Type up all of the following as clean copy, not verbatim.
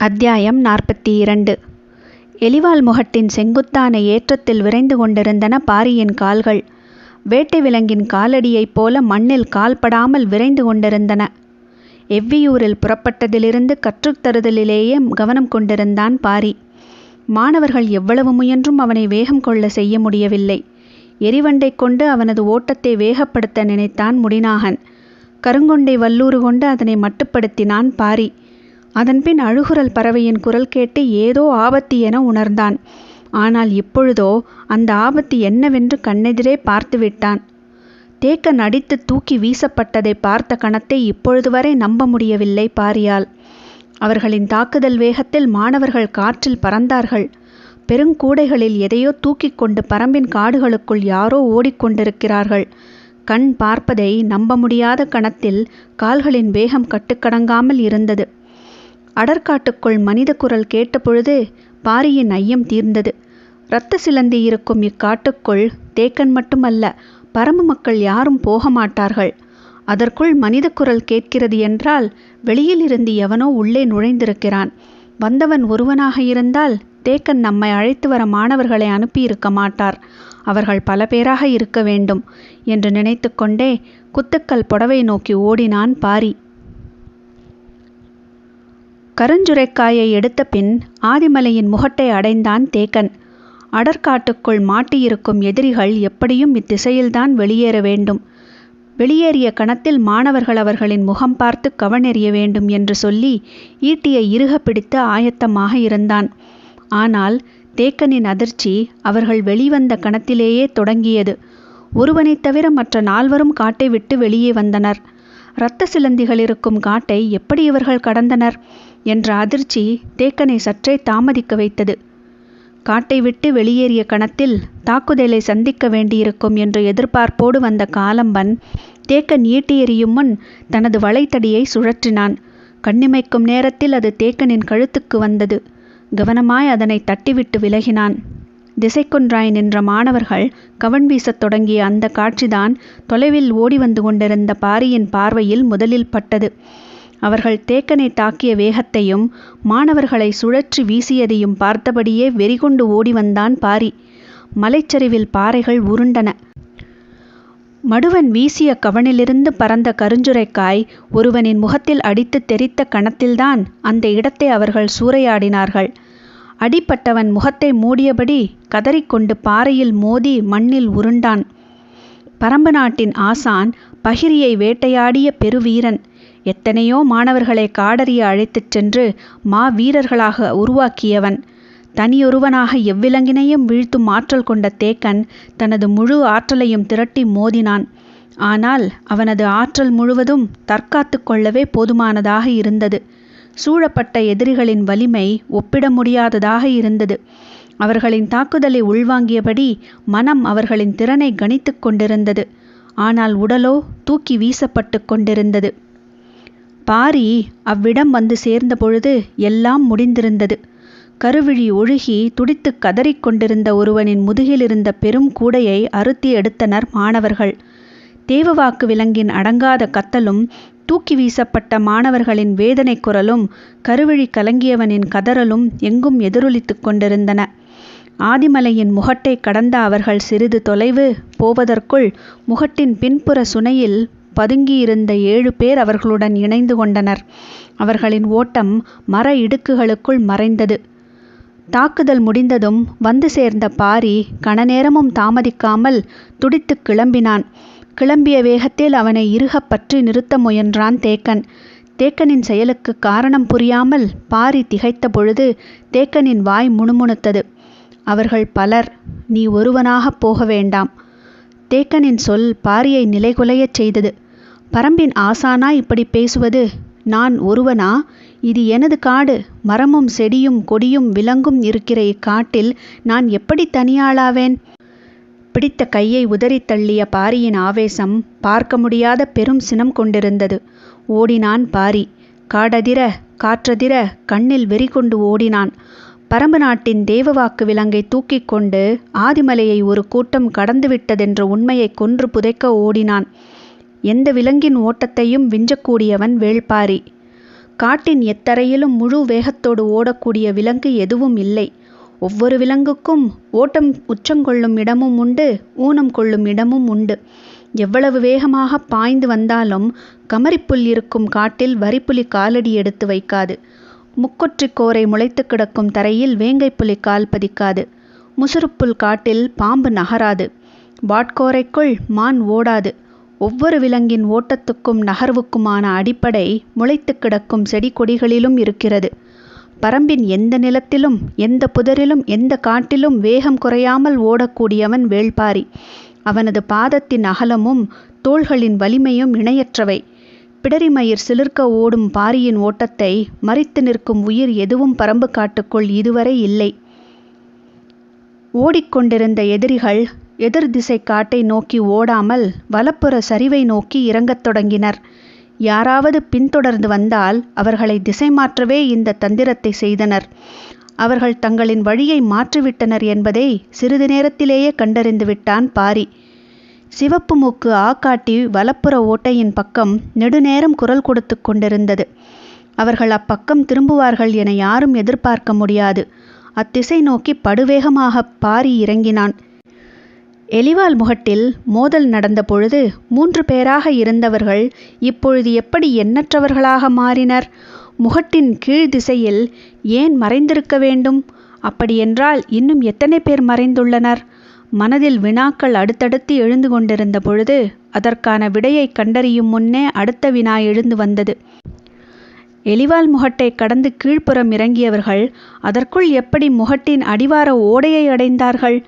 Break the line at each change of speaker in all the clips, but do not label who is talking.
அத்தியாயம் 42. எலிவால் முகட்டின் செங்குத்தான ஏற்றத்தில் விரைந்து கொண்டிருந்தன பாரியின் கால்கள். வேட்டை விலங்கின் காலடியைப் போல மண்ணில் கால்படாமல் விரைந்து கொண்டிருந்தன. எவ்வியூரில் புறப்பட்டதிலிருந்து கற்றுத்தருதலிலேயே கவனம் கொண்டிருந்தான் பாரி. மாணவர்கள் எவ்வளவு முயன்றும் அவனை வேகம் கொள்ள செய்ய முடியவில்லை. எரிவண்டை கொண்டு அவனது ஓட்டத்தை வேகப்படுத்த நினைத்தான் முடிநாகன். கருங்கொண்டை வல்லூறு கொண்டு அதனை மட்டுப்படுத்தினான் பாரி. அதன்பின் அழுகுரல் பறவையின் குரல் கேட்டு ஏதோ ஆபத்து என உணர்ந்தான். ஆனால் இப்பொழுதோ அந்த ஆபத்து என்னவென்று கண்ணெதிரே பார்த்துவிட்டான். தேக்கன் அடித்து தூக்கி வீசப்பட்டதை பார்த்த கணத்தை இப்பொழுது வரை நம்ப முடியவில்லை பாரியால். அவர்களின் தாக்குதல் வேகத்தில் மாணவர்கள் காற்றில் பறந்தார்கள். பெருங்கூடைகளில் எதையோ தூக்கி கொண்டு பரம்பின் காடுகளுக்குள் யாரோ ஓடிக்கொண்டிருக்கிறார்கள். கண் பார்ப்பதை நம்ப முடியாத கணத்தில் கால்களின் வேகம் கட்டுக்கடங்காமல் இருந்தது. அடற்காட்டுக்குள் மனித குரல் கேட்டபொழுது பாரியின் ஐயம் தீர்ந்தது. இரத்த சிலந்தி இருக்கும் இக்காட்டுக்குள் தேக்கன் மட்டுமல்ல, பரம்பு மக்கள் யாரும் போக மாட்டார்கள். அதற்குள் மனித குரல் கேட்கிறது என்றால் வெளியில் இருந்து எவனோ உள்ளே நுழைந்திருக்கிறான். வந்தவன் ஒருவனாக இருந்தால் தேக்கன் நம்மை அழைத்து வர மாணவர்களை அனுப்பியிருக்க மாட்டார். அவர்கள் பல பேராக இருக்க வேண்டும் என்று நினைத்து கொண்டே குத்துக்கல் புடவை நோக்கி ஓடினான் பாரி. கருஞ்சுரைக்காயை எடுத்த பின் ஆதிமலையின் முகட்டை அடைந்தான் தேக்கன். அடற்காட்டுக்குள் மாட்டியிருக்கும் எதிரிகள் எப்படியும் இத்திசையில்தான் வெளியேற வேண்டும். வெளியேறிய கணத்தில் மாணவர்கள் அவர்களின் முகம் பார்த்து கவனெறிய வேண்டும் என்று சொல்லி ஈட்டியை இறுக பிடித்து ஆயத்தமாக இருந்தான். ஆனால் தேக்கனின் அதிர்ச்சி அவர்கள் வெளிவந்த கணத்திலேயே தொடங்கியது. ஒருவனைத் தவிர மற்ற நால்வரும் காட்டை விட்டு வெளியே வந்தனர். இரத்த சிலந்திகள் இருக்கும் காட்டை எப்படி இவர்கள் கடந்தனர் என்ற அதிர்ச்சி தேக்கனை சற்றே தாமதிக்க வைத்தது. காட்டை விட்டு வெளியேறிய கணத்தில் தாக்குதலை சந்திக்க வேண்டியிருக்கும் என்று எதிர்பார்ப்போடு வந்த காலம்பன் தேக்கன் ஈட்டி எறியும் முன் தனது வளைத்தடியை சுழற்றினான். கண்ணிமைக்கும் நேரத்தில் அது தேக்கனின் கழுத்துக்கு வந்தது. கவனமாய் அதனை தட்டிவிட்டு விலகினான். திசைக்கொன்றாய் நின்ற மாணவர்கள் கவன் வீசத் தொடங்கிய அந்த காட்சிதான் தொலைவில் ஓடி வந்து கொண்டிருந்த பாரியின் பார்வையில் முதலில் பட்டது. அவர்கள் தேக்கனை தாக்கிய வேகத்தையும் மாணவர்களை சுழற்றி வீசியதையும் பார்த்தபடியே வெறிகொண்டு ஓடி வந்தான் பாரி. மலைச்சரிவில் பாறைகள் உருண்டன. மடுவன் வீசிய கவனிலிருந்து பறந்த கருஞ்சுரைக்காய் ஒருவனின் முகத்தில் அடித்து தெரித்த கணத்தில்தான் அந்த இடத்தை அவர்கள் சூறையாடினார்கள். அடிப்பட்டவன் முகத்தை மூடியபடி கதறிக்கொண்டு பாறையில் மோதி மண்ணில் உருண்டான். பரம்பு நாட்டின் ஆசான், பகிரியை வேட்டையாடிய பெருவீரன், எத்தனையோ மாணவர்களை காடறிய அழைத்துச் சென்று வீரர்களாக உருவாக்கியவன், தனியொருவனாக எவ்விலங்கினையும் வீழ்த்தும் ஆற்றல் கொண்ட தேக்கன் தனது முழு ஆற்றலையும் திரட்டி மோதினான். ஆனால் அவனது ஆற்றல் முழுவதும் தற்காத்து கொள்ளவே போதுமானதாக இருந்தது. சூழப்பட்ட எதிரிகளின் வலிமை ஒப்பிட முடியாததாக இருந்தது. அவர்களின் தாக்குதலை உள்வாங்கியபடி மனம் அவர்களின் திறனை கணித்து கொண்டிருந்தது. ஆனால் உடலோ தூக்கி வீசப்பட்டு கொண்டிருந்தது. பாரி அவ்விடம் வந்து சேர்ந்த பொழுது எல்லாம் முடிந்திருந்தது. கருவிழி ஒழுகி துடித்து கதறிக்கொண்டிருந்த ஒருவனின் முதுகிலிருந்த பெரும் கூடையை அறுத்தி எடுத்தனர் மாணவர்கள். தேவவாக்கு விலங்கின் அடங்காத கத்தலும் தூக்கி வீசப்பட்ட மாணவர்களின் வேதனை குரலும் கருவிழி கலங்கியவனின் கதறலும் எங்கும் எதிரொலித்து கொண்டிருந்தன. ஆதிமலையின் முகட்டை கடந்த அவர்கள் சிறிது தொலைவு போவதற்குள் முகட்டின் பின்புற சுனையில் பதுங்கியிருந்த 7 பேர் அவர்களுடன் இணைந்து கொண்டனர். அவர்களின் ஓட்டம் மர இடுக்குகளுக்குள் மறைந்தது. தாக்குதல் முடிந்ததும் வந்து சேர்ந்த பாரி கணநேரமும் தாமதிக்காமல் துடித்து கிளம்பினான். கிளம்பிய வேகத்தில் அவனை இறுகப் பற்றி நிறுத்த முயன்றான் தேக்கன். தேக்கனின் செயலுக்கு காரணம் புரியாமல் பாரி திகைத்த பொழுது தேக்கனின் வாய் முணுமுணுத்தது. அவர்கள் பலர், நீ ஒருவனாக போக வேண்டாம். தேக்கனின் சொல் பாரியை நிலைகுலையச் செய்தது. பரம்பின் ஆசானா இப்படி பேசுவது? நான் ஒருவனா? இது எனது காடு. மரமும் செடியும் கொடியும் விலங்கும் இருக்கிற இக்காட்டில் நான் எப்படி தனியாளாவேன்? பிடித்த கையை உதறி தள்ளிய பாரியின் ஆவேசம் பார்க்க முடியாத பெரும் சினம் கொண்டிருந்தது. ஓடினான் பாரி. காடதிர காற்றதிர கண்ணில் வெறி கொண்டு ஓடினான். பரம்பு நாட்டின் தேவவாக்கு விலங்கை தூக்கி கொண்டு ஆதிமலையை ஒரு கூட்டம் கடந்துவிட்டதென்ற உண்மையை கொன்று புதைக்க ஓடினான். எந்த விலங்கின் ஓட்டத்தையும் விஞ்சக்கூடியவன் வேள்பாரி. காட்டின் எத்தரையிலும் முழு வேகத்தோடு ஓடக்கூடிய விலங்கு எதுவும் இல்லை. ஒவ்வொரு விலங்குக்கும் ஓட்டம் உச்சங்கொள்ளும் இடமும் உண்டு, ஊனம் கொள்ளும் இடமும் உண்டு. எவ்வளவு வேகமாக பாய்ந்து வந்தாலும் கமரிப்புல் இருக்கும் காட்டில் வரிப்புலி காலடி எடுத்து வைக்காது. முக்கொற்றிக் கோரை முளைத்து கிடக்கும் தரையில் வேங்கைப்புலி கால் பதிக்காது. முசுறுப்புல் காட்டில் பாம்பு நகராது. வாட்கோரைக்குள் மான் ஓடாது. ஒவ்வொரு விலங்கின் ஓட்டத்துக்கும் நகர்வுக்குமான அடிப்படை முளைத்து கிடக்கும் செடி கொடிகளிலும் இருக்கிறது. பரம்பின் எந்த நிலத்திலும், எந்த புதரிலும், எந்த காட்டிலும் வேகம் குறையாமல் ஓடக்கூடியவன் வேள்பாரி. அவனது பாதத்தின் அகலமும் தோள்களின் வலிமையும் இணையற்றவை. பிடரிமயிர் சிலிர்க்க ஓடும் பாரியின் ஓட்டத்தை மரித்து நிற்கும் உயிர் எதுவும் பரம்பு காட்டுக்குள் இதுவரை இல்லை. ஓடிக்கொண்டிருந்த எதிரிகள் எதிர் திசை காட்டை நோக்கி ஓடாமல் வலப்புற சரிவை நோக்கி இறங்கத் தொடங்கினர். யாராவது பின்தொடர்ந்து வந்தால் அவர்களை திசை மாற்றவே இந்த தந்திரத்தை செய்தனர். அவர்கள் தங்களின் வழியை மாற்றிவிட்டனர் என்பதை சிறிது நேரத்திலேயே கண்டறிந்து விட்டான் பாரி. சிவப்பு மூக்கு ஆக்காட்டி வலப்புற ஓட்டையின் பக்கம் நெடுநேரம் குரல் கொடுத்து கொண்டிருந்தது. அவர்கள் அப்பக்கம் திரும்புவார்கள் என யாரும் எதிர்பார்க்க முடியாது. அத்திசை நோக்கி படுவேகமாக பாரி இறங்கினான். எலிவால் முகட்டில் மோதல் நடந்த பொழுது 3 பேராக இருந்தவர்கள் இப்பொழுது எப்படி எண்ணற்றவர்களாக மாறினர்? முகட்டின் கீழ் திசையில் ஏன் மறைந்திருக்க வேண்டும்? அப்படியென்றால் இன்னும் எத்தனை பேர் மறைந்துள்ளனர்? மனதில் வினாக்கள் அடுத்தடுத்து எழுந்து கொண்டிருந்த பொழுது அதற்கான விடையை கண்டறியும் முன்னே அடுத்த வினா எழுந்து வந்தது. எலிவால் முகட்டை கடந்து கீழ்ப்புறம் இறங்கியவர்கள் அதற்குள் எப்படி முகட்டின் அடிவார ஓடையை அடைந்தார்கள்?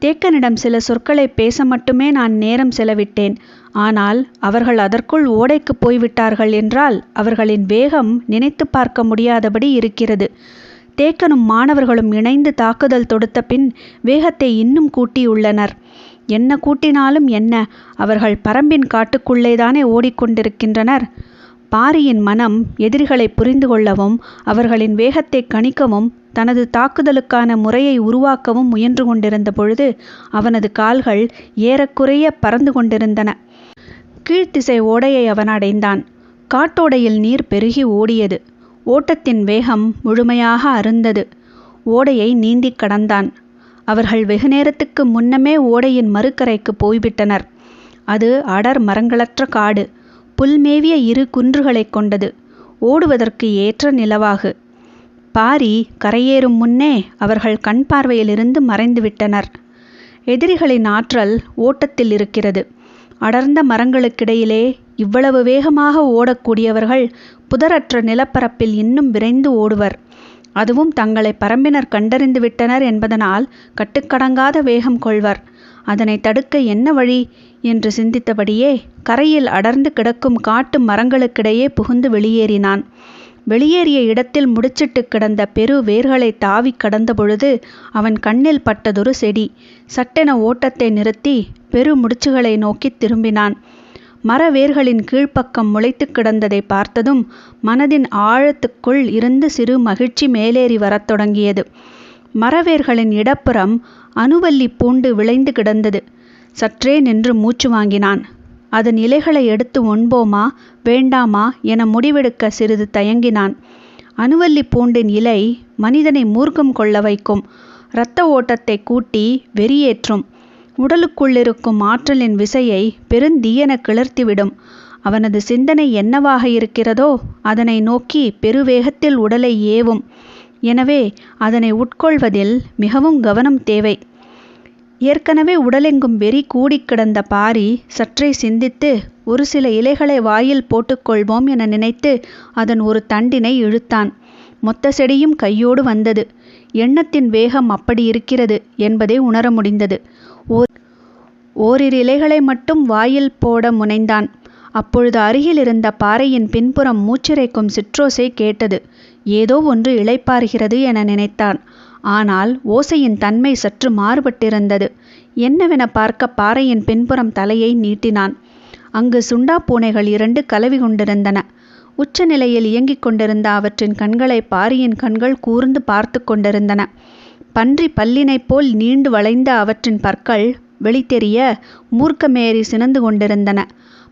தேக்கனிடம் சில சொற்களை பேச மட்டுமே நான் நேரம் செலவிட்டேன். ஆனால் அவர்கள் அதற்குள் ஓடைக்கு போய்விட்டார்கள் என்றால் அவர்களின் வேகம் நினைத்து பார்க்க முடியாதபடி இருக்கிறது. தேக்கனும் மாணவர்களும் இணைந்து தாக்குதல் தொடுத்த பின் வேகத்தை இன்னும் கூட்டியுள்ளனர். என்ன கூட்டினாலும் என்ன, அவர்கள் பரம்பின் காட்டுக்குள்ளேதானே ஓடிக்கொண்டிருக்கின்றனர். பாரியின் மனம் எதிரிகளை புரிந்து கொள்ளவும் அவர்களின் வேகத்தை கணிக்கவும் தனது தாக்குதலுக்கான முறையை உருவாக்கவும் முயன்று கொண்டிருந்த பொழுது அவனது கால்கள் ஏறக்குறைய பறந்து கொண்டிருந்தன. கீழ்த்திசை ஓடையை அவன் அடைந்தான். காட்டோடையில் நீர் பெருகி ஓடியது. ஓட்டத்தின் வேகம் முழுமையாக அருந்தது. ஓடையை நீந்தி கடந்தான். அவர்கள் வெகு நேரத்துக்கு முன்னமே ஓடையின் மறுக்கரைக்கு போய்விட்டனர். அது அடர் மரங்களற்ற காடு. புல்மேவிய 2 குன்றுகளை கொண்டது. ஓடுவதற்கு ஏற்ற நிலவாகு. பாரி கரையேறும் முன்னே அவர்கள் கண் பார்வையிலிருந்து மறைந்துவிட்டனர். எதிரிகளின் ஆற்றல் ஓட்டத்தில் இருக்கிறது. அடர்ந்த மரங்களுக்கிடையிலே இவ்வளவு வேகமாக ஓடக்கூடியவர்கள் புதரற்ற நிலப்பரப்பில் இன்னும் விரைந்து ஓடுவர். அதுவும் தங்களை பரம்பினர் கண்டறிந்து விட்டனர் என்பதனால் கட்டுக்கடங்காத வேகம் கொள்வர். அதனை தடுக்க என்ன வழி என்று சிந்தித்தபடியே கரையில் அடர்ந்து கிடக்கும் காட்டு மரங்களுக்கிடையே புகுந்து வெளியேறினான். வெளியேறிய இடத்தில் முடிச்சிட்டு கிடந்த பெரு வேர்களை தாவி கடந்த பொழுது அவன் கண்ணில் பட்டதொரு செடி. சட்டென ஓட்டத்தை நிறுத்தி பெரு முடிச்சுகளை நோக்கி திரும்பினான். மர வேர்களின் கீழ்ப்பக்கம் முளைத்து கிடந்ததை பார்த்ததும் மனதின் ஆழத்துக்குள் இருந்து சிறு மகிழ்ச்சி மேலேறி வரத் தொடங்கியது. மரவேர்களின் இடப்புறம் அனுவல்லி பூண்டு விளைந்து கிடந்தது. சற்றே நின்று மூச்சு வாங்கினான். அதன் இலைகளை எடுத்து உண்போமா வேண்டாமா என முடிவெடுக்க சிறிது தயங்கினான். அனுவல்லி பூண்டின் இலை மனிதனை மூர்க்கம் கொள்ள வைக்கும். இரத்த ஓட்டத்தை கூட்டி வெறியேற்றும். உடலுக்குள்ளிருக்கும் ஆற்றலின் விசையை பெருந்தீயென கிளர்த்திவிடும். அவனது சிந்தனை என்னவாக இருக்கிறதோ அதனை நோக்கி பெருவேகத்தில் உடலை ஏவும். எனவே அதனை உட்கொள்வதில் மிகவும் கவனம் தேவை. ஏற்கனவே உடலெங்கும் வெறி கூடிக்கிடந்த பாரி சற்றே சிந்தித்து ஒரு சில இலைகளை வாயில் போட்டுக்கொள்வோம் என நினைத்து அதன் ஒரு தண்டினை இழுத்தான். மொத்த செடியும் கையோடு வந்தது. எண்ணத்தின் வேகம் அப்படி இருக்கிறது என்பதை உணர முடிந்தது. ஓரிரு இலைகளை மட்டும் வாயில் போட முனைந்தான். அப்பொழுது அருகில் இருந்த பாறையின் பின்புறம் மூச்சிறைக்கும் சிற்றோசை கேட்டது. ஏதோ ஒன்று இளைப்பாறுகிறது என நினைத்தான். ஆனால் ஓசையின் தன்மை சற்று மாறுபட்டிருந்தது. என்னவென பார்க்க பாறையின் பின்புறம் தலையை நீட்டினான். அங்கு சுண்டா பூனைகள் 2 கலவி கொண்டிருந்தன. உச்ச நிலையில் இயங்கிக் கொண்டிருந்த அவற்றின் கண்களை பாரியின் கண்கள் கூர்ந்து பார்த்து கொண்டிருந்தன. பன்றி பல்லினைப் போல் நீண்டு வளைந்த அவற்றின் பற்கள் வெளித்தெரிய மூர்க்கமேறி சினந்து கொண்டிருந்தன.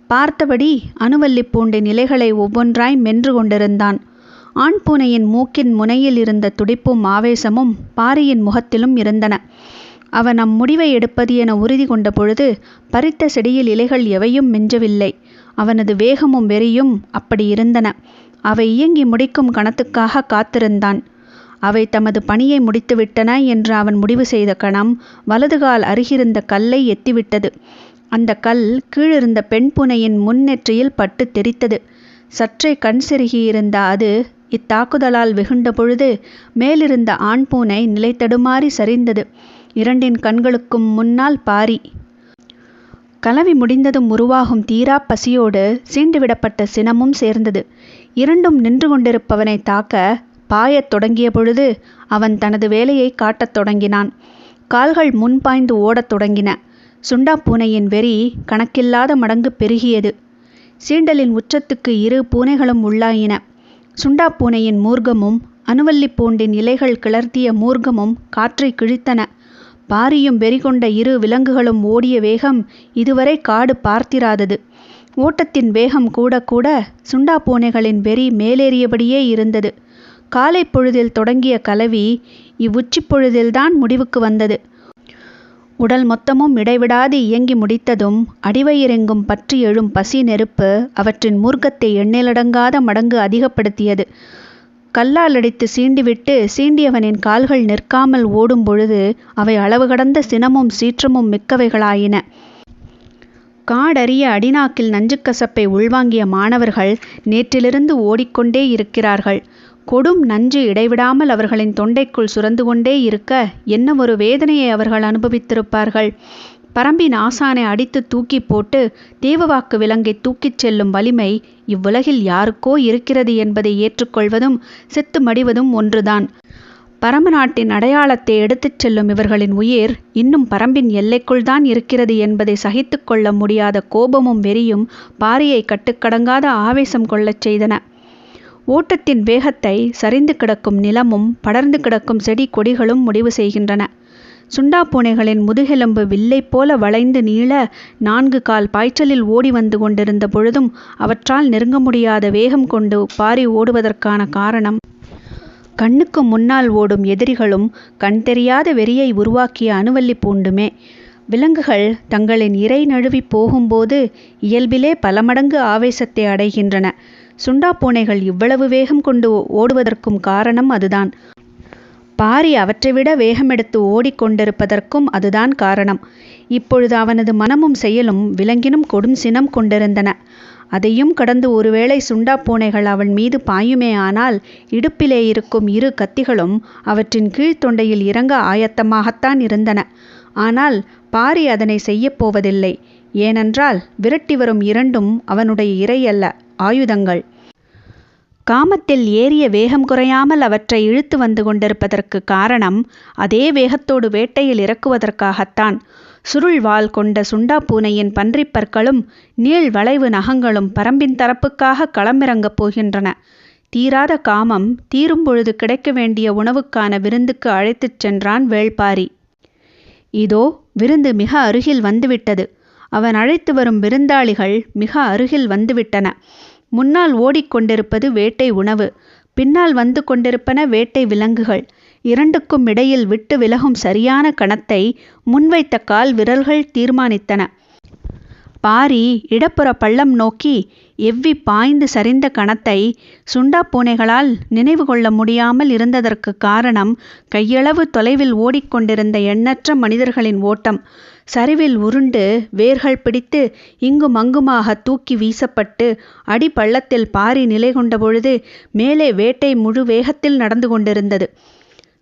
பார்த்தபடி அனுவல்லி பூண்டின் இலைகளை ஒவ்வொன்றாய் மென்று கொண்டிருந்தான். ஆண் பூனையின் மூக்கின் முனையில் இருந்த துடிப்பும் ஆவேசமும் பாரியின் முகத்திலும் இருந்தன. அவன் அம்முடிவை எடுப்பது என உறுதி கொண்ட பொழுது பறித்த செடியில் இலைகள் எவையும் மிஞ்சவில்லை. அவனது வேகமும் வெறியும் அப்படி இருந்தன. அவை இயங்கி முடிக்கும் கணத்துக்காக காத்திருந்தான். அவை தமது பணியை முடித்துவிட்டன என்று அவன் முடிவு செய்த கணம் வலதுகால் அருகிருந்த கல்லை எத்திவிட்டது. அந்த கல் கீழிருந்த பெண் பூனையின் முன்னெற்றியில் பட்டு தெரித்தது. சற்றே கண் செருகியிருந்த அது இத்தாக்குதலால் வெகுண்ட பொழுது மேலிருந்த ஆண் பூனை நிலை தடுமாறி சரிந்தது. இரண்டின் கண்களுக்கும் முன்னால் பாரி. கலவி முடிந்ததும் உருவாகும் தீரா பசியோடு சீண்டுவிடப்பட்ட சினமும் சேர்ந்தது. இரண்டும் நின்று கொண்டிருப்பவனை தாக்க பாயத் தொடங்கிய பொழுது அவன் தனது வேலையை காட்டத் தொடங்கினான். கால்கள் முன்பாய்ந்து ஓடத் தொடங்கின. சுண்டா பூனையின் வெறி கணக்கில்லாத மடங்கு பெருகியது. சீண்டலின் உச்சத்துக்கு இரு பூனைகளும் உள்ளாயின. சுண்டா பூனையின் மூர்க்கமும் அனுவல்லி பூண்டின் இலைகள் கிளர்த்திய மூர்க்கமும் காற்றை கிழித்தன. பாரியும் வெறிகொண்ட இரு விலங்குகளும் ஓடிய வேகம் இதுவரை காடு பார்த்திராதது. ஓட்டத்தின் வேகம் கூட கூட சுண்டா பூனைகளின் வெறி மேலேறியபடியே இருந்தது. காலை பொழுதில் தொடங்கிய கலவி இவ்வுச்சி பொழுதில்தான் முடிவுக்கு வந்தது. உடல் மொத்தமும் இடைவிடாது இயங்கி முடித்ததும் அடிவயிறெங்கும் பற்றி எழும் பசி நெருப்பு அவற்றின் மூர்க்கத்தை எண்ணிலடங்காத மடங்கு அதிகப்படுத்தியது. கல்லால் அடித்து சீண்டிவிட்டு சீண்டியவனின் கால்கள் நிற்காமல் ஓடும் பொழுது அவை அளவு கடந்த சினமும் சீற்றமும் மிக்கவைகளாயின. காடறிய அடிநாக்கில் நஞ்சுக்கசப்பை உள்வாங்கிய மாணவர்கள் நேற்றிலிருந்து ஓடிக்கொண்டே இருக்கிறார்கள். கொடும் நஞ்சு இடைவிடாமல் அவர்களின் தொண்டைக்குள் சுரந்து கொண்டே இருக்க என்ன ஒரு வேதனையை அவர்கள் அனுபவித்திருப்பார்கள். பரம்பின் ஆசானை அடித்து தூக்கி போட்டு தேவவாக்கு விலங்கை தூக்கிச் செல்லும் வலிமை இவ்வுலகில் யாருக்கோ இருக்கிறது என்பதை ஏற்றுக்கொள்வதும் செத்து மடிவதும் ஒன்றுதான். பரம்பு நாட்டின் அடையாளத்தை எடுத்துச் செல்லும் இவர்களின் உயிர் இன்னும் பரம்பின் எல்லைக்குள் தான் இருக்கிறது என்பதை சகித்து கொள்ள முடியாத கோபமும் வெறியும் பாரியை கட்டுக்கடங்காத ஆவேசம் கொள்ளச் செய்தன. ஓட்டத்தின் வேகத்தை சரிந்து கிடக்கும் நிலமும் படர்ந்து கிடக்கும் செடி கொடிகளும் முடிவு செய்கின்றன. சுண்டா பூனைகளின் முதுகெலும்பு வில்லை போல வளைந்து நீள 4 கால் பாய்ச்சலில் ஓடி வந்து கொண்டிருந்த பொழுதும் அவற்றால் நெருங்க முடியாத வேகம் கொண்டு பாரி ஓடுவதற்கான காரணம் கண்ணுக்கு முன்னால் ஓடும் எதிரிகளும் கண் தெரியாத வெறியை உருவாக்கிய அனுவல்லி பூண்டுமே. விலங்குகள் தங்களின் இறை நழுவி போகும்போது இயல்பிலே பல மடங்கு ஆவேசத்தை அடைகின்றன. சுண்டா பூனைகள் இவ்வளவு வேகம் கொண்டு ஓடுவதற்கும் காரணம் அதுதான். பாரி அவற்றை விட வேகமெடுத்து ஓடிக்கொண்டிருப்பதற்கும் அதுதான் காரணம். இப்பொழுது அவனது மனமும் செயலும் விலங்கினும் கொடும் சினம் கொண்டிருந்தன. அதையும் கடந்து ஒருவேளை சுண்டா பூனைகள் அவன் மீது பாயுமே ஆனால் இடுப்பிலே இருக்கும் 2 கத்திகளும் அவற்றின் கீழ்த்தொண்டையில் இறங்க ஆயத்தமாகத்தான் இருந்தன. ஆனால் பாரி அதனை செய்யப்போவதில்லை. ஏனென்றால் விரட்டி வரும் 2ம் அவனுடைய இரை அல்ல, ஆயுதங்கள். காமத்தில் ஏறிய வேகம் குறையாமல் அவற்றை இழுத்து வந்து கொண்டிருப்பதற்கு காரணம் அதே வேகத்தோடு வேட்டையில் இறக்குவதற்காகத்தான். சுருள் வால் கொண்ட சுண்டா பூனையின் பன்றிப் பற்களும் நீள் வளைவு நகங்களும் பரம்பின் தரப்புக்காக களமிறங்கப் போகின்றன. தீராத காமம் தீரும் பொழுது கிடைக்க வேண்டிய உணவுக்கான விருந்துக்கு அழைத்துச் சென்றான் வேள்பாரி. இதோ விருந்து மிக அருகில் வந்துவிட்டது. அவன் அழைத்து வரும் விருந்தாளிகள் மிக அருகில் வந்துவிட்டன. முன்னால் ஓடிக்கொண்டிருப்பது வேட்டை உணவு, பின்னால் வந்து கொண்டிருப்பன வேட்டை விலங்குகள். இரண்டுக்கும் இடையில் விட்டு விலகும் சரியான கணத்தை முன்வைத்த கால் விரல்கள் தீர்மானித்தன. பாரி இடப்புற பள்ளம் நோக்கி எவ்வி பாய்ந்து சரிந்த கணத்தை சுண்டா பூனைகளால் நினைவு கொள்ள முடியாமல் இருந்ததற்கு காரணம் கையளவு தொலைவில் ஓடிக்கொண்டிருந்த எண்ணற்ற மனிதர்களின் ஓட்டம். சரிவில் உருண்டு வேர்கள் பிடித்து இங்கும் அங்குமாக தூக்கி வீசப்பட்டு அடி பள்ளத்தில் பாரி நிலை கொண்ட பொழுது மேலே வேட்டை முழு வேகத்தில் நடந்து கொண்டிருந்தது.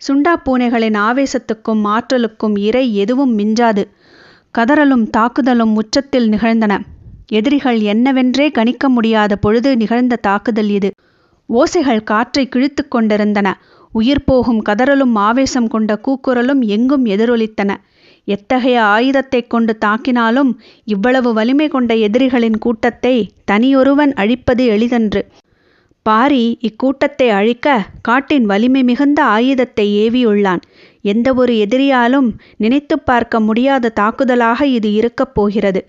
சுண்டா பூனைகளின் ஆவேசத்துக்கும் ஆற்றலுக்கும் இறை எதுவும் மிஞ்சாது. கதறலும் தாக்குதலும் உச்சத்தில் நிகழ்ந்தன. எதிரிகள் என்னவென்றே கணிக்க முடியாத பொழுது நிகழ்ந்த தாக்குதல் இது. ஓசைகள் காற்றை கிழித்து கொண்டிருந்தன. உயிர் போகும் கதறலும் ஆவேசம் கொண்ட கூக்குரலும் எங்கும் எதிரொலித்தன. எத்தகைய ஆயுதத்தை கொண்டு தாக்கினாலும் இவ்வளவு வலிமை கொண்ட எதிரிகளின் கூட்டத்தை தனியொருவன் அழிப்பது எளிதன்று. பாரி இக்கூட்டத்தை அழிக்க காட்டின் வலிமை மிகுந்த ஆயுதத்தை ஏவியுள்ளான். எந்த ஒரு எதிரியாலும் நினைத்து பார்க்க முடியாத தாக்குதலாக இது இருக்கப் போகிறது.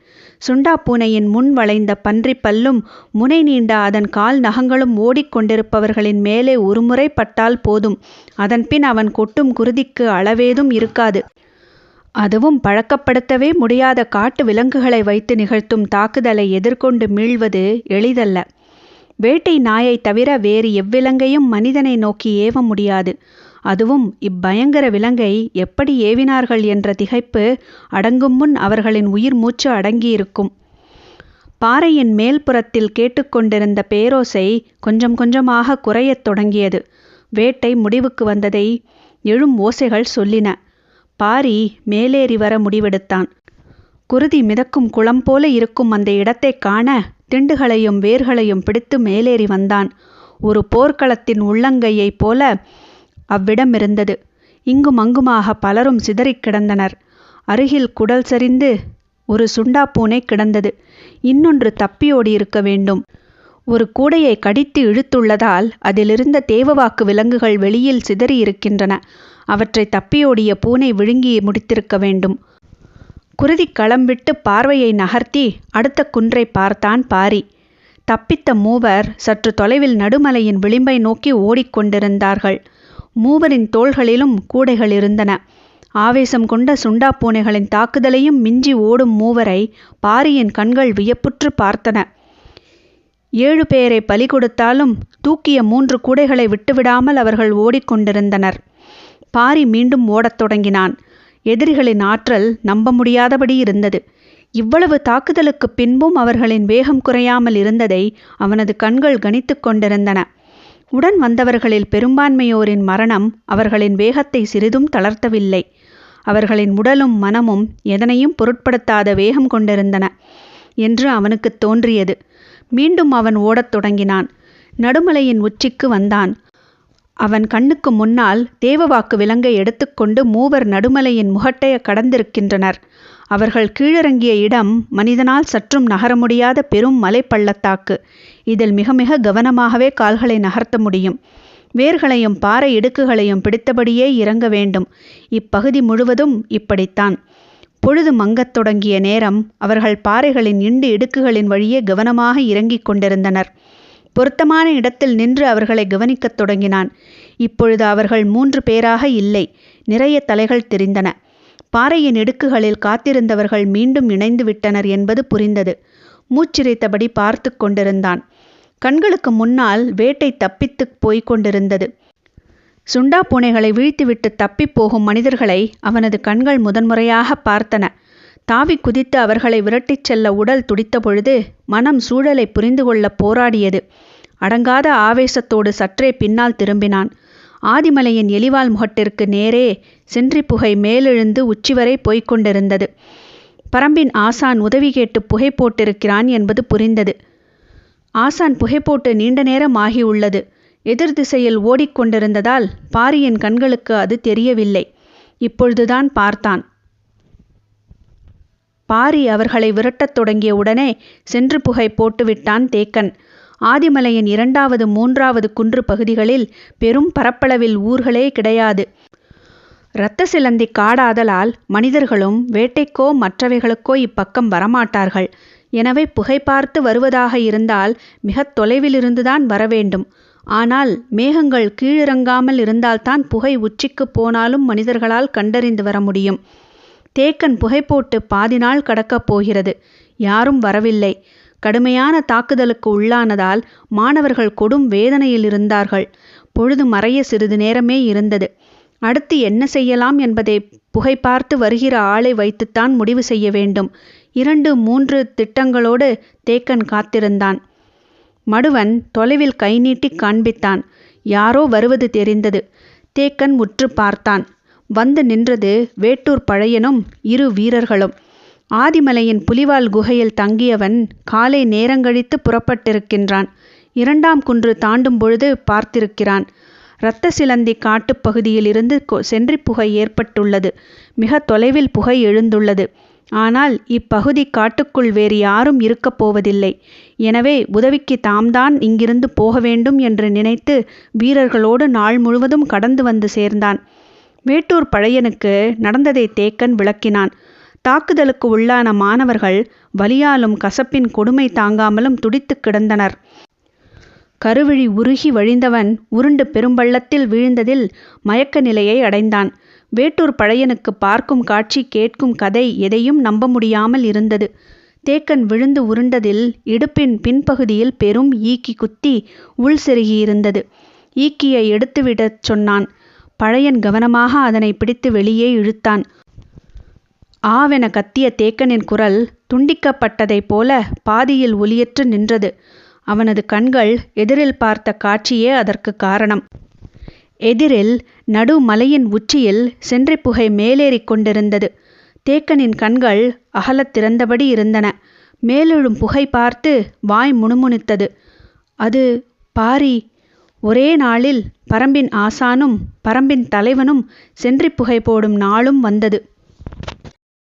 சுண்டா பூனையின் முன் வளைந்த பன்றி பல்லும் முனை நீண்ட அதன் கால் நகங்களும் ஓடிக்கொண்டிருப்பவர்களின் மேலே ஒருமுறை பட்டால் போதும். அதன்பின் அவன் கொட்டும் குருதிக்கு அளவேதும் இருக்காது. அதுவும் பழக்கப்படுத்தவே முடியாத காட்டு விலங்குகளை வைத்து நிகழ்த்தும் தாக்குதலை எதிர்கொண்டு மீள்வது எளிதல்ல. வேட்டை நாயை தவிர வேறு எவ்விலங்கையும் மனிதனை நோக்கி ஏவ முடியாது. அதுவும் இப்பயங்கர விலங்கை எப்படி ஏவினார்கள் என்ற திகைப்பு அடங்கும் முன் அவர்களின் உயிர் மூச்சு அடங்கியிருக்கும். பாறையின் மேல்புறத்தில் கேட்டுக்கொண்டிருந்த பேரோசை கொஞ்சம் கொஞ்சமாக குறையத் தொடங்கியது. வேட்டை முடிவுக்கு வந்ததை எழும் ஓசைகள் சொல்லின. பாரி மேலேறி வர முடிவெடுத்தான். குருதி மிதக்கும் குளம் போல இருக்கும் அந்த இடத்தை காண திண்டுகளையும் வேர்களையும் பிடித்து மேலேறி வந்தான். ஒரு போர்க்களத்தின் உள்ளங்கையைப் போல அவ்விடம் இருந்தது. இங்கும் அங்குமாக பலரும் சிதறிக் கிடந்தனர். அருகில் குடல் சரிந்து ஒரு சுண்டா பூனை கிடந்தது. இன்னொன்று தப்பியோடி இருக்க வேண்டும். ஒரு கூடையை கடித்து இழுத்துள்ளதால் அதிலிருந்த தேவவாக்கு விலங்குகள் வெளியில் சிதறி இருக்கின்றன. அவற்றை தப்பியோடிய பூனை விழுங்கி முடித்திருக்க வேண்டும். குருதி களம்பிட்டு பார்வையை நகர்த்தி அடுத்த குன்றை பார்த்தான் பாரி. தப்பித்த மூவர் சற்று தொலைவில் நடுமலையின் விளிம்பை நோக்கி ஓடிக்கொண்டிருந்தார்கள். மூவரின் தோள்களிலும் கூடைகள் இருந்தன. ஆவேசம் கொண்ட சுண்டா பூனைகளின் தாக்குதலையும் மிஞ்சி ஓடும் மூவரை பாரியின் கண்கள் வியப்புற்று பார்த்தன. 7 பேரை பலி கொடுத்தாலும் தூக்கிய 3 கூடைகளை விட்டுவிடாமல் அவர்கள் ஓடிக்கொண்டிருந்தனர். பாரி மீண்டும் ஓடத் தொடங்கினான். எதிரிகளின் ஆற்றல் நம்ப முடியாதபடி இருந்தது. இவ்வளவு தாக்குதலுக்கு பின்பும் அவர்களின் வேகம் குறையாமல் இருந்ததை அவனது கண்கள் கணித்து கொண்டிருந்தன. உடன் வந்தவர்களில் பெரும்பான்மையோரின் மரணம் அவர்களின் வேகத்தை சிறிதும் தளர்த்தவில்லை. அவர்களின் உடலும் மனமும் எதனையும் பொருட்படுத்தாத வேகம் கொண்டிருந்தன என்று அவனுக்கு தோன்றியது. மீண்டும் அவன் ஓடத் தொடங்கினான். நடுமலையின் உச்சிக்கு வந்தான். அவன் கண்ணுக்கு முன்னால் தேவவாக்கு விலங்கை எடுத்துக்கொண்டு மூவர் நடுமலையின் முகட்டைய கடந்திருக்கின்றனர். அவர்கள் கீழிறங்கிய இடம் மனிதனால் சற்றும் நகர முடியாத பெரும் மலைப்பள்ளத்தாக்கு. இதில் மிக மிக கவனமாகவே கால்களை நகர்த்த முடியும். வேர்களையும் பாறை இடுக்குகளையும் பிடித்தபடியே இறங்க வேண்டும். இப்பகுதி முழுவதும் இப்படித்தான். பொழுது மங்கத் தொடங்கிய நேரம் அவர்கள் பாறைகளின் இண்டு இடுக்குகளின் வழியே கவனமாக இறங்கிக் கொண்டிருந்தனர். பொருத்தமான இடத்தில் நின்று அவர்களை கவனிக்கத் தொடங்கினான். இப்பொழுது அவர்கள் 3 பேராக இல்லை, நிறைய தலைகள் தெரிந்தன. பாறையின் இடுக்குகளில் காத்திருந்தவர்கள் மீண்டும் இணைந்து விட்டனர் என்பது புரிந்தது. மூச்சிரைத்தபடி பார்த்து கொண்டிருந்தான். கண்களுக்கு முன்னால் வேட்டை தப்பித்து போய்க் கொண்டிருந்தது. சுண்டா பூனைகளை வீழ்த்திவிட்டு தப்பிப் போகும் மனிதர்களை அவனது கண்கள் முதன்முறையாக பார்த்தன. தாவி குதித்து அவர்களை விரட்டிச் செல்ல உடல் துடித்த பொழுது மனம் சூழலை புரிந்து கொள்ள போராடியது. அடங்காத ஆவேசத்தோடு சற்றே பின்னால் திரும்பினான். ஆதிமலையின் எலிவால் முகட்டிற்கு நேரே சென்றி புகை மேலெழுந்து உச்சிவரை போய்க் கொண்டிருந்தது. பரம்பின் ஆசான் உதவி கேட்டு புகை போட்டிருக்கிறான் என்பது புரிந்தது. ஆசான் புகை போட்டு நீண்ட நேரம் ஆகியுள்ளது. எதிர் திசையில் ஓடிக்கொண்டிருந்ததால் பாரியின் கண்களுக்கு அது தெரியவில்லை. இப்பொழுதுதான் பார்த்தான். பாரி அவர்களை விரட்டத் தொடங்கிய உடனே சென்று புகை போட்டுவிட்டான் தேக்கன். ஆதிமலையின் 2வது 3வது குன்று பகுதிகளில் பெரும் பரப்பளவில் ஊர்களே கிடையாது. இரத்த சிலந்தி காடாதலால் மனிதர்களும் வேட்டைக்கோ மற்றவைகளுக்கோ இப்பக்கம் வரமாட்டார்கள். எனவே புகை பார்த்து வருவதாக இருந்தால் மிகத் தொலைவிலிருந்துதான் வரவேண்டும். ஆனால் மேகங்கள் கீழிறங்காமல் இருந்தால்தான் புகை உச்சிக்கு போனாலும் மனிதர்களால் கண்டறிந்து வர முடியும். தேக்கன் புகை போட்டு பாதி நாள் கடக்கப் போகிறது. யாரும் வரவில்லை. கடுமையான தாக்குதலுக்கு உள்ளானதால் மாணவர்கள் கொடும் வேதனையில் இருந்தார்கள். பொழுது மறைய சிறிது நேரமே இருந்தது. அடுத்து என்ன செய்யலாம் என்பதை புகை பார்த்து வருகிற ஆளை வைத்துத்தான் முடிவு செய்ய வேண்டும். 2-3 திட்டங்களோடு தேக்கன் காத்திருந்தான். மடுவன் தொலைவில் கை நீட்டி காண்பித்தான். யாரோ வருவது தெரிந்தது. தேக்கன் உற்று பார்த்தான். வந்து நின்றது வேட்டூர் பழையனும் 2 வீரர்களும். ஆதிமலையின் புலிவால் குகையில் தங்கியவன் காலை நேரங்கழித்து புறப்பட்டிருக்கின்றான். 2ஆம் குன்று தாண்டும் பொழுது பார்த்திருக்கிறான். இரத்த சிலந்தி காட்டுப்பகுதியில் இருந்து சென்றி புகை ஏற்பட்டுள்ளது. மிக தொலைவில் புகை எழுந்துள்ளது. ஆனால் இப்பகுதி காட்டுக்குள் வேறு யாரும் இருக்கப் போவதில்லை. எனவே உதவிக்கு தாம்தான் இங்கிருந்து போக வேண்டும் என்று நினைத்து வீரர்களோடு நாள் முழுவதும் கடந்து வந்து சேர்ந்தான். வேட்டூர் பழையனுக்கு நடந்ததை தேக்கன் விளக்கினான். தாக்குதலுக்கு உள்ளான மாணவர்கள் வலியாலும் கசப்பின் கொடுமை தாங்காமலும் துடித்து கிடந்தனர். கருவிழி உருகி வழிந்தவன் உருண்டு பெரும்பள்ளத்தில் வீழ்ந்ததில் மயக்க நிலையை அடைந்தான். வேட்டூர் பழையனுக்கு பார்க்கும் காட்சி, கேட்கும் கதை எதையும் நம்ப முடியாமல் இருந்தது. தேக்கன் விழுந்து உருண்டதில் இடுப்பின் பின்பகுதியில் பெரும் ஈக்கி குத்தி உள் செருகியிருந்தது. ஈக்கியை எடுத்துவிடச் சொன்னான். பழையன் கவனமாக அதனை பிடித்து வெளியே இழுத்தான். ஆவென கத்திய தேக்கனின் குரல் துண்டிக்கப்பட்டதைப் போல பாதியில் ஒலியற்று நின்றது. அவனது கண்கள் எதிரில் பார்த்த காட்சியே அதற்கு காரணம். எதிரில் நடு மலையின் உச்சியில் சென்றிப் புகை மேலேறிக் கொண்டிருந்தது. தேக்கனின் கண்கள் அகலத் திறந்தபடி இருந்தன. மேலெழும் புகை பார்த்து வாய் முணுமுணுத்தது. அது பாரி. ஒரே நாளில் பரம்பின் ஆசானும் பரம்பின் தலைவனும் சென்றிப் புகை போடும் நாளும் வந்தது.